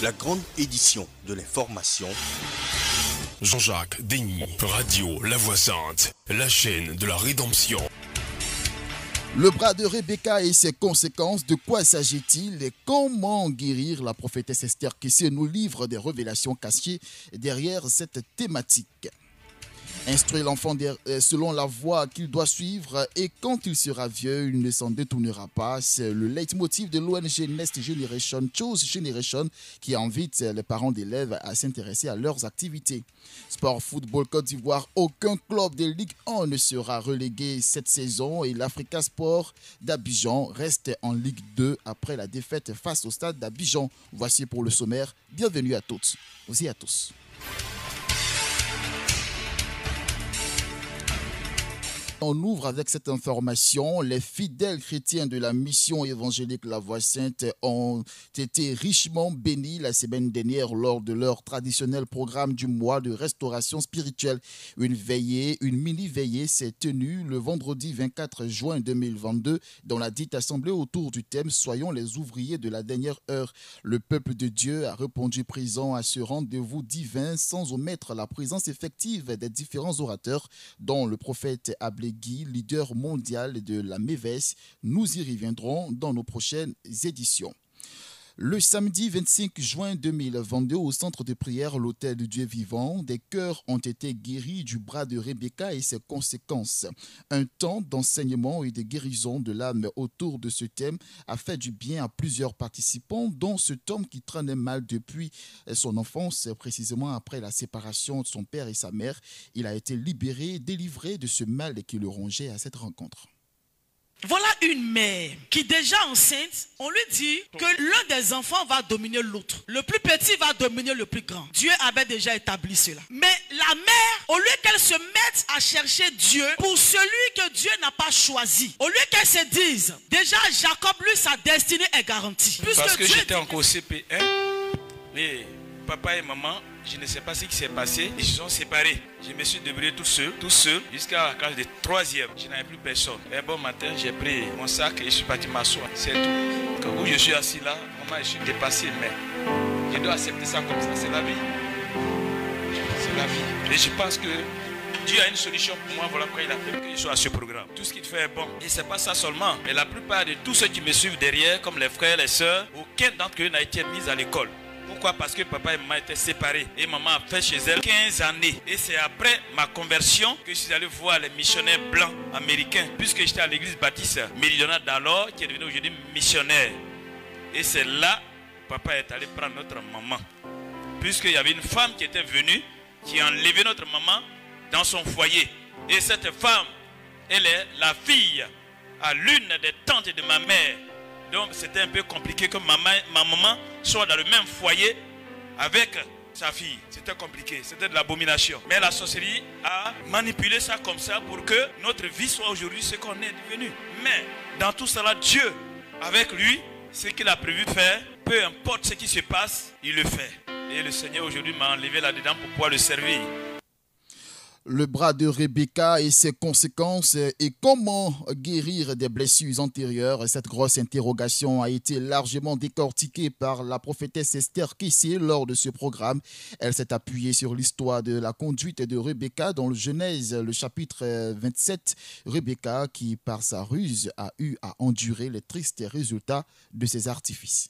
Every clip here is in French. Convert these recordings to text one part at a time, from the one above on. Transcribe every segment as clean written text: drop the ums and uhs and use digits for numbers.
La grande édition de l'information. Jean-Jacques Denis, Radio La Voix Sainte, la chaîne de la rédemption. Le bras de Rebecca et ses conséquences, de quoi s'agit-il et comment guérir? La prophétesse Esther Kessé nous livre des révélations cachées derrière cette thématique. Instruire l'enfant selon la voie qu'il doit suivre et quand il sera vieux, il ne s'en détournera pas. C'est le leitmotiv de l'ONG Next Generation, Chose Generation, qui invite les parents d'élèves à s'intéresser à leurs activités. Sport Football Côte d'Ivoire, aucun club de Ligue 1 ne sera relégué cette saison et l'Africa Sport d'Abidjan reste en Ligue 2 après la défaite face au stade d'Abidjan. Voici pour le sommaire. Bienvenue à toutes et à tous. On ouvre avec cette information. Les fidèles chrétiens de la mission évangélique La Voix Sainte ont été richement bénis la semaine dernière lors de leur traditionnel programme du mois de restauration spirituelle. Une mini-veillée s'est tenue le vendredi 24 juin 2022 dans la dite assemblée autour du thème « Soyons les ouvriers de la dernière heure ». Le peuple de Dieu a répondu présent à ce rendez-vous divin sans omettre la présence effective des différents orateurs dont le prophète Ablé Guy, leader mondial de la MEVES. Nous y reviendrons dans nos prochaines éditions. Le samedi 25 juin 2022, au centre de prière l'Hôtel du Dieu Vivant, des cœurs ont été guéris du bras de Rebecca et ses conséquences. Un temps d'enseignement et de guérison de l'âme autour de ce thème a fait du bien à plusieurs participants, dont cet homme qui traînait mal depuis son enfance, précisément après la séparation de son père et sa mère. Il a été libéré, délivré de ce mal qui le rongeait à cette rencontre. Voilà une mère qui déjà enceinte, on lui dit que l'un des enfants va dominer l'autre. Le plus petit va dominer le plus grand. Dieu avait déjà établi cela. Mais la mère, au lieu qu'elle se mette à chercher Dieu pour celui que Dieu n'a pas choisi, au lieu qu'elle se dise, déjà Jacob, lui, sa destinée est garantie. Parce que j'étais encore au CP1, mais papa et maman, je ne sais pas ce qui s'est passé, ils se sont séparés. Je me suis débrouillé tout seul, jusqu'à la classe de 3e. Je n'avais plus personne. Un bon matin, j'ai pris mon sac et je suis parti m'asseoir. C'est tout. Où je suis assis là, vraiment, je suis dépassé, mais je dois accepter ça comme ça. C'est la vie. C'est la vie. Et je pense que Dieu a une solution pour moi. Voilà pourquoi il a fait que je sois à ce programme. Tout ce qu'il fait est bon. Et ce n'est pas ça seulement. Mais la plupart de tous ceux qui me suivent derrière, comme les frères, les sœurs, aucun d'entre eux n'a été mis à l'école. Pourquoi? Parce que papa et maman étaient séparés. Et maman a fait chez elle 15 années. Et c'est après ma conversion que je suis allé voir les missionnaires blancs américains. Puisque j'étais à l'église baptiste méridionale d'alors, qui est devenue aujourd'hui missionnaire. Et c'est là que papa est allé prendre notre maman. Puisqu'il y avait une femme qui était venue, qui a enlevé notre maman dans son foyer. Et cette femme, elle est la fille à l'une des tantes de ma mère. Donc c'était un peu compliqué que ma maman soit dans le même foyer avec sa fille. C'était compliqué, c'était de l'abomination. Mais la sorcellerie a manipulé ça comme ça pour que notre vie soit aujourd'hui ce qu'on est devenu. Mais dans tout cela, Dieu, avec lui, ce qu'il a prévu faire, peu importe ce qui se passe, il le fait. Et le Seigneur aujourd'hui m'a enlevé là-dedans pour pouvoir le servir. Le bras de Rebecca et ses conséquences et comment guérir des blessures antérieures. Cette grosse interrogation a été largement décortiquée par la prophétesse Esther Kessé lors de ce programme. Elle s'est appuyée sur l'histoire de la conduite de Rebecca dans le Genèse, le chapitre 27. Rebecca qui, par sa ruse, a eu à endurer les tristes résultats de ses artifices.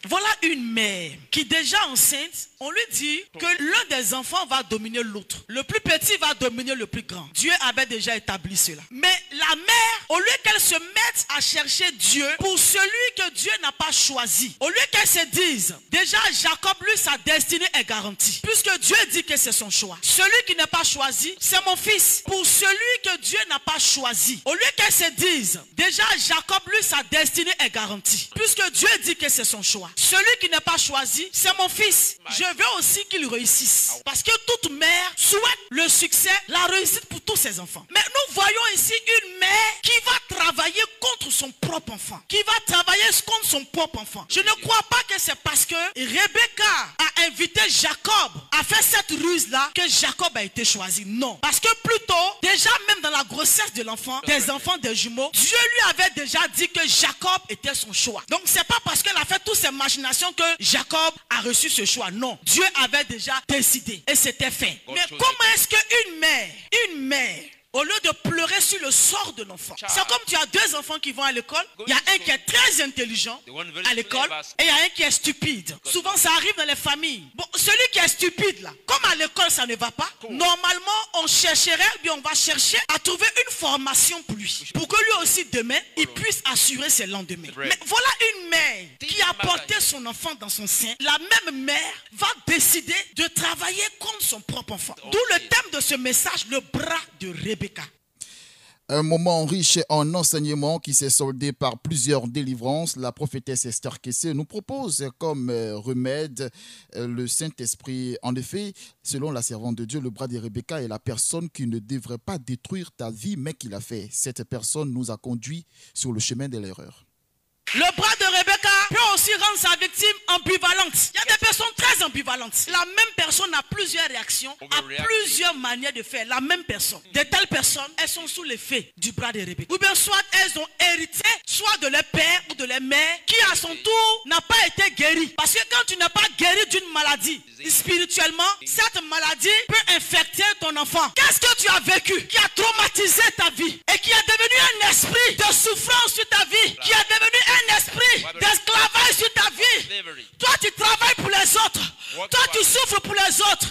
Voilà une mère qui déjà enceinte, on lui dit que l'un des enfants va dominer l'autre. Le plus petit va dominer le plus grand. Dieu avait déjà établi cela. Mais la mère, au lieu qu'elle se mette à chercher Dieu pour celui que Dieu n'a pas choisi, au lieu qu'elle se dise, déjà Jacob, lui, sa destinée est garantie. Puisque Dieu dit que c'est son choix. Celui qui n'est pas choisi, c'est mon fils. Pour celui que Dieu n'a pas choisi, au lieu qu'elle se dise, déjà Jacob, lui, sa destinée est garantie. Puisque Dieu dit que c'est son choix. Celui qui n'est pas choisi, c'est mon fils. Je veux aussi qu'il réussisse. Parce que toute mère souhaite le succès, la réussite pour tous ses enfants. Mais nous voyons ici une mère qui va travailler contre son son propre enfant, qui va travailler contre son propre enfant. Je ne crois pas que c'est parce que Rebecca a invité Jacob à faire cette ruse-là que Jacob a été choisi. Non. Parce que plutôt, déjà même dans la grossesse de l'enfant, des enfants, des jumeaux, Dieu lui avait déjà dit que Jacob était son choix. Donc c'est pas parce qu'elle a fait toutes ces machinations que Jacob a reçu ce choix. Non. Dieu avait déjà décidé et c'était fait. Mais comment est-ce qu'une mère, au lieu de pleurer sur le sort de l'enfant, c'est comme tu as deux enfants qui vont à l'école, il y a un qui est très intelligent à l'école et il y a un qui est stupide. Souvent ça arrive dans les familles. Bon, celui qui est stupide là, comme à l'école ça ne va pas, normalement on chercherait, bien on va chercher à trouver une formation pour lui, pour que lui aussi demain il puisse assurer ses lendemains. Mais voilà une mère qui a porté son enfant dans son sein. La même mère va décider de travailler contre son propre enfant. D'où le thème de ce message, le bras de Rebecca. Un moment riche en enseignements qui s'est soldé par plusieurs délivrances. La prophétesse Esther Kessé nous propose comme remède le Saint-Esprit. En effet, selon la servante de Dieu, le bras de Rebecca est la personne qui ne devrait pas détruire ta vie, mais qui l'a fait. Cette personne nous a conduits sur le chemin de l'erreur. Le bras de Rebecca peut aussi rendre sa victime ambivalente. Il y a des personnes très ambivalentes. La même personne a plusieurs réactions, a plusieurs manières de faire. La même personne. De telles personnes, elles sont sous l'effet du bras de Rebecca. Ou bien soit elles ont hérité, soit de leur père ou de leur mère, qui à son tour n'a pas été guéri. Parce que quand tu n'es pas guéri d'une maladie, spirituellement, cette maladie peut infecter ton enfant. Qu'est-ce que tu as vécu qui a traumatisé ta vie et qui a devenu un esprit de souffrance sur ta vie, qui a devenu un esprit d'esclavage sur ta vie. Toi tu travailles pour les autres. Toi tu souffres pour les autres.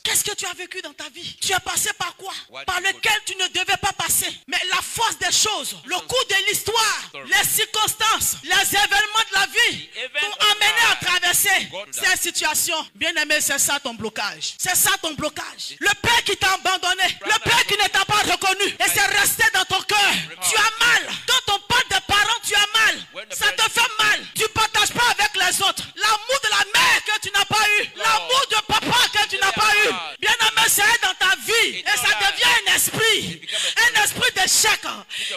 Qu'est-ce que tu as vécu dans ta vie? Tu es passé par quoi? Par lequel tu ne devais pas passer. Mais la force des choses, le cours de l'histoire, les circonstances, les événements de la vie t'ont amené à traverser ces situations. Bien aimé, c'est ça ton blocage. C'est ça ton blocage. Le père qui t'a abandonné, le père qui ne t'a pas reconnu et c'est resté dans ton cœur. Tu as mal. Quand on parle des parents, tu as mal. Ça te fait mal. Tu ne partages pas avec les autres. L'amour de la mère que tu n'as pas eu. L'amour de papa que tu n'as pas eu. Bien aimé, c'est dans ta vie. Et ça devient un esprit. Un esprit d'échec.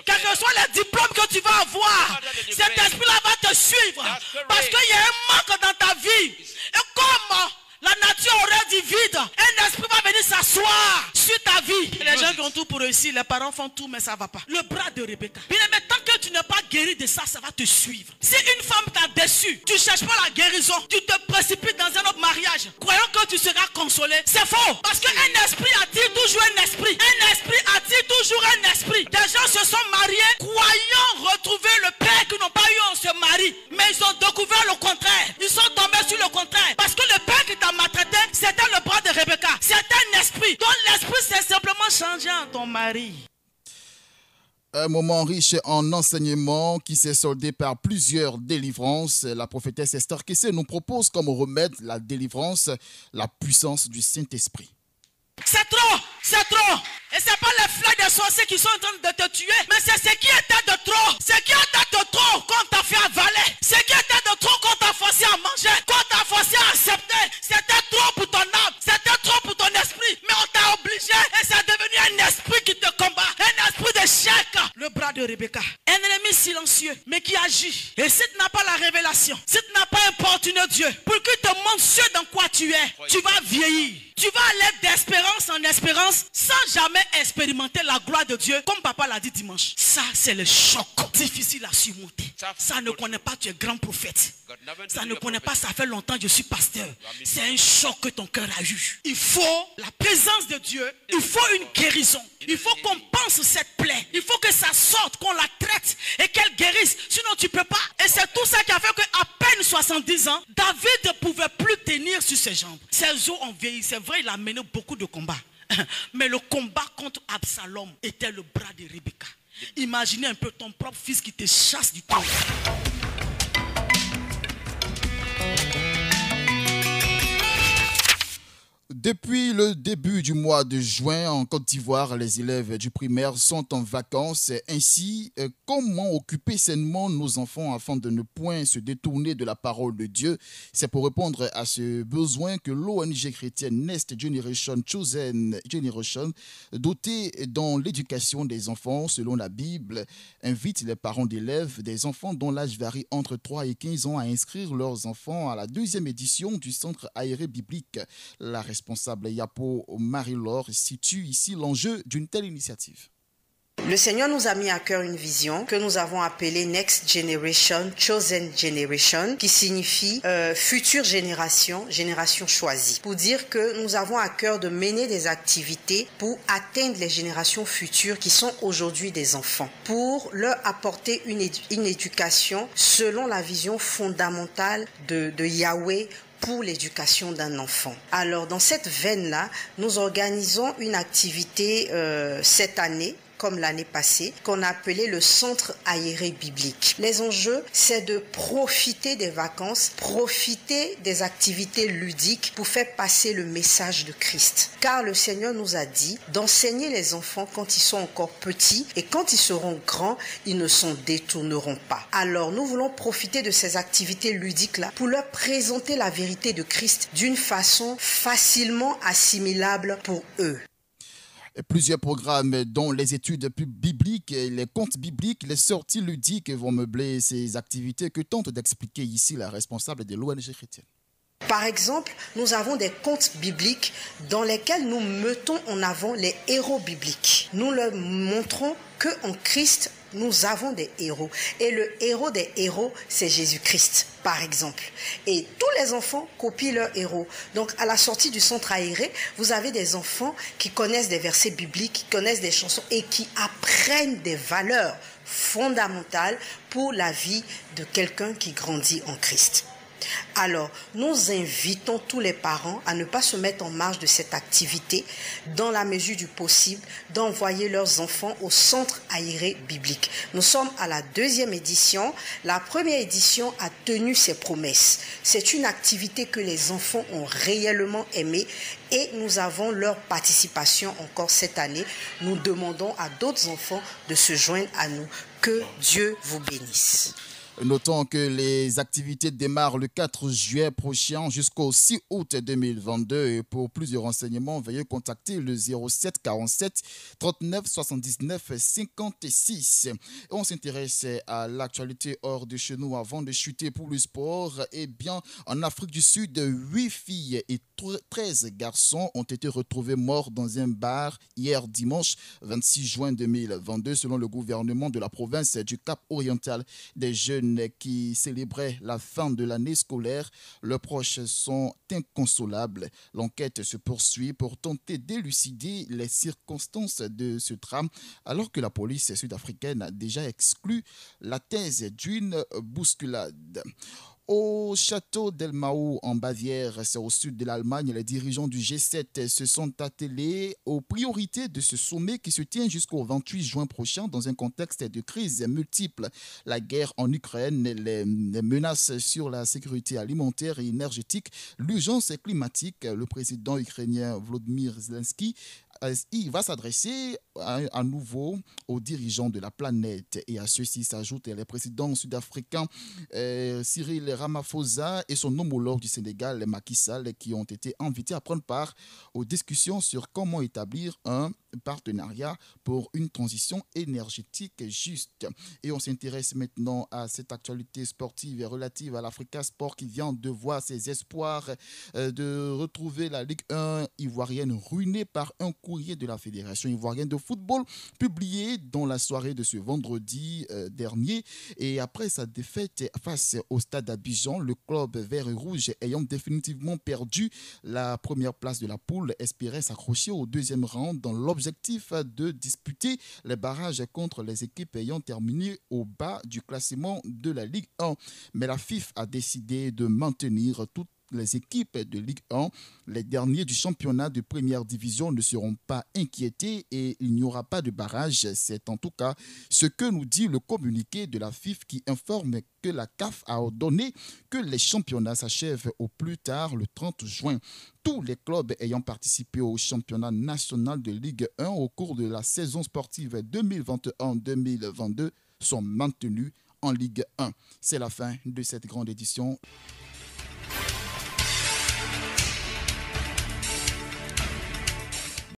Quels que soient les diplômes que tu vas avoir, cet esprit-là va te suivre. Parce qu'il y a un manque dans ta vie. Et comme la nature aurait dit vide, un esprit va venir s'asseoir sur ta vie. Les gens qui ont tout pour réussir, les parents font tout, mais ça ne va pas. Le bras de Rebecca. Bien aimé, tant que tu n'es pas guéri de ça, ça va te suivre. Si une femme t'a déçu, tu ne cherches pas la guérison, tu te précipites dans un autre mariage, croyant que tu seras consolé. C'est faux. Parce qu'un esprit attire toujours un esprit. Un esprit attire toujours un esprit. Des gens se sont mariés, croyant retrouver le père qu'ils n'ont pas eu en se marie. Mais ils ont découvert le contraire. Ils sont tombés sur le contraire. Parce que le père qui t'a maltraité, c'était le bras de Rebecca. C'est un esprit. Donc l'esprit s'est simplement changé en ton mari. Un moment riche en enseignements qui s'est soldé par plusieurs délivrances. La prophétesse Esther Kessé nous propose comme remède la délivrance, la puissance du Saint-Esprit. C'est trop, c'est trop. Et c'est pas les flèches des sorciers qui sont en train de te tuer, mais c'est ce qui était de trop. Ce qui était de trop qu'on t'a fait avaler. Ce qui était de trop qu'on t'a forcé à manger, qu'on t'a forcé à accepter. C'était trop pour ton âme, c'était trop pour ton esprit. Mais on t'a obligé et c'est devenu un esprit qui te combat. Un esprit d'échec. Le bras de Rebecca. Un ennemi silencieux, mais qui agit. Et si tu n'as pas la révélation, si tu n'as pas importuné Dieu, pour qu'il te montre ce dans quoi tu es, tu vas vieillir. Tu vas aller d'espérance en espérance sans jamais expérimenter la gloire de Dieu, comme papa l'a dit dimanche. Ça, c'est le choc difficile à surmonter. Ça ne connaît pas, tu es grand prophète. Ça ne connaît pas, ça fait longtemps que je suis pasteur. C'est un choc que ton cœur a eu. Il faut la présence de Dieu. Il faut une guérison. Il faut qu'on pense cette plaie. Il faut que ça sorte, qu'on la traite et qu'elle guérisse. Sinon, tu ne peux pas. Et c'est tout ça qui a fait qu'à peine 70 ans, David ne pouvait plus tenir sur ses jambes. Ses os ont vieilli. C'est vrai, il a mené beaucoup de combats. Mais le combat contre Absalom était le bras de Rebecca. Imaginez un peu ton propre fils qui te chasse du trône. Depuis le début du mois de juin en Côte d'Ivoire, les élèves du primaire sont en vacances. Ainsi, comment occuper sainement nos enfants afin de ne point se détourner de la parole de Dieu? C'est pour répondre à ce besoin que l'ONG chrétienne Next Generation Chosen Generation, dotée dans l'éducation des enfants selon la Bible, invite les parents d'élèves des enfants dont l'âge varie entre 3 et 15 ans à inscrire leurs enfants à la 2e édition du Centre aéré biblique. La responsable Yapo Marie-Laure situe ici l'enjeu d'une telle initiative. Le Seigneur nous a mis à cœur une vision que nous avons appelée Next Generation, Chosen Generation, qui signifie future génération, génération choisie. Pour dire que nous avons à cœur de mener des activités pour atteindre les générations futures qui sont aujourd'hui des enfants, pour leur apporter une éducation selon la vision fondamentale de Yahweh pour l'éducation d'un enfant. Alors, dans cette veine-là, nous organisons une activité cette année, comme l'année passée, qu'on a appelé le Centre aéré biblique. Les enjeux, c'est de profiter des vacances, profiter des activités ludiques pour faire passer le message de Christ. Car le Seigneur nous a dit d'enseigner les enfants quand ils sont encore petits et quand ils seront grands, ils ne s'en détourneront pas. Alors, nous voulons profiter de ces activités ludiques-là pour leur présenter la vérité de Christ d'une façon facilement assimilable pour eux. Plusieurs programmes dont les études bibliques, les contes bibliques, les sorties ludiques vont meubler ces activités que tente d'expliquer ici la responsable de l'ONG chrétienne. Par exemple, nous avons des contes bibliques dans lesquels nous mettons en avant les héros bibliques. Nous leur montrons qu'en Christ, nous avons des héros. Et le héros des héros, c'est Jésus-Christ, par exemple. Et tous les enfants copient leur héros. Donc, à la sortie du centre aéré, vous avez des enfants qui connaissent des versets bibliques, qui connaissent des chansons et qui apprennent des valeurs fondamentales pour la vie de quelqu'un qui grandit en Christ. Alors, nous invitons tous les parents à ne pas se mettre en marge de cette activité, dans la mesure du possible, d'envoyer leurs enfants au centre aéré biblique. Nous sommes à la 2e édition. La 1re édition a tenu ses promesses. C'est une activité que les enfants ont réellement aimée et nous avons leur participation encore cette année. Nous demandons à d'autres enfants de se joindre à nous. Que Dieu vous bénisse. Notons que les activités démarrent le 4 juillet prochain jusqu'au 6 août 2022. Et pour plus de renseignements, veuillez contacter le 07 47 39 79 56. Et on s'intéresse à l'actualité hors de chez nous avant de chuter pour le sport. Eh bien, en Afrique du Sud, 8 filles et 13 garçons ont été retrouvés morts dans un bar hier dimanche 26 juin 2022 selon le gouvernement de la province du Cap-Oriental. Des jeunes qui célébraient la fin de l'année scolaire. Leurs proches sont inconsolables. L'enquête se poursuit pour tenter d'élucider les circonstances de ce drame alors que la police sud-africaine a déjà exclu la thèse d'une bousculade. Au château d'Elmau en Bavière, c'est au sud de l'Allemagne, les dirigeants du G7 se sont attelés aux priorités de ce sommet qui se tient jusqu'au 28 juin prochain dans un contexte de crise multiple. La guerre en Ukraine, les menaces sur la sécurité alimentaire et énergétique, l'urgence climatique. Le président ukrainien Volodymyr Zelensky il va s'adresser à nouveau aux dirigeants de la planète et à ceux-ci s'ajoutent les présidents sud-africains Cyril Ramaphosa et son homologue du Sénégal Macky Sall qui ont été invités à prendre part aux discussions sur comment établir un partenariat pour une transition énergétique juste. Et on s'intéresse maintenant à cette actualité sportive relative à l'Africa Sport qui vient de voir ses espoirs de retrouver la Ligue 1 ivoirienne ruinée par un courrier de la Fédération ivoirienne de football publié dans la soirée de ce vendredi dernier. Et après sa défaite face au Stade d'Abidjan, le club vert et rouge ayant définitivement perdu la première place de la poule espérait s'accrocher au deuxième rang dans l'objectif de disputer les barrages contre les équipes ayant terminé au bas du classement de la Ligue 1. Mais la FIFA a décidé de maintenir toute les équipes de Ligue 1, les derniers du championnat de première division ne seront pas inquiétés et il n'y aura pas de barrage. C'est en tout cas ce que nous dit le communiqué de la FIF qui informe que la CAF a ordonné que les championnats s'achèvent au plus tard le 30 juin. Tous les clubs ayant participé au championnat national de Ligue 1 au cours de la saison sportive 2021-2022 sont maintenus en Ligue 1. C'est la fin de cette grande édition.